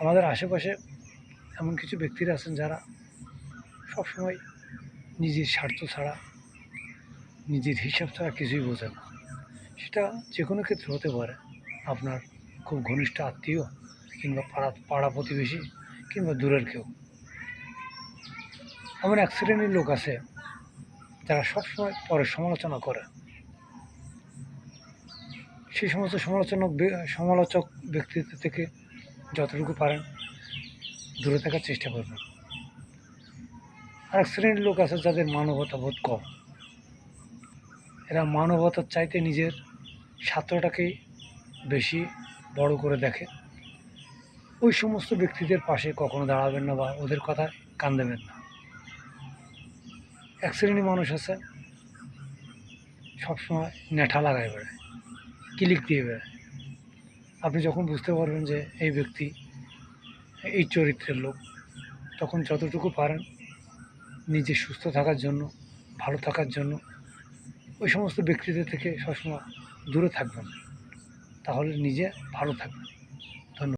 আমাদের আশেপাশে এমন কিছু ব্যক্তিরা আছেন যারা সবসময় নিজের স্বার্থ ছাড়া, নিজের হিসাব ছাড়া কিছুই বোঝে না। সেটা যে কোনো ক্ষেত্রে হতে পারে, আপনার খুব ঘনিষ্ঠ আত্মীয় কিংবা পাড়া প্রতিবেশী কিংবা দূরের কেউ। এমন এক শ্রেণীর লোক আছে যারা সবসময় পরের সমালোচনা করে। সেই সমস্ত সমালোচক ব্যক্তিত্ব থেকে যতটুকু পারেন দূরে থাকার চেষ্টা করবেন। আরেক শ্রেণীর লোক আছে যাদের মানবতা বোধ কম। এরা মানবতার চাইতে নিজের স্বার্থটাকেই বেশি বড় করে দেখে। ওই সমস্ত ব্যক্তিদের পাশে কখনো দাঁড়াবেন না বা ওদের কথায় কান দেবেন না। এক শ্রেণীর মানুষ আছে সবসময় নেঠা লাগায় বেড়ায়, কিলিক দিয়ে বেড়ায়। আপনি যখন বুঝতে পারবেন যে এই ব্যক্তি এই চরিত্রের লোক, তখন যতটুকু পারেন নিজে সুস্থ থাকার জন্য, ভালো থাকার জন্য ওই সমস্ত ব্যক্তিদের থেকে সবসময় দূরে থাকবেন, তাহলে নিজে ভালো থাকবেন।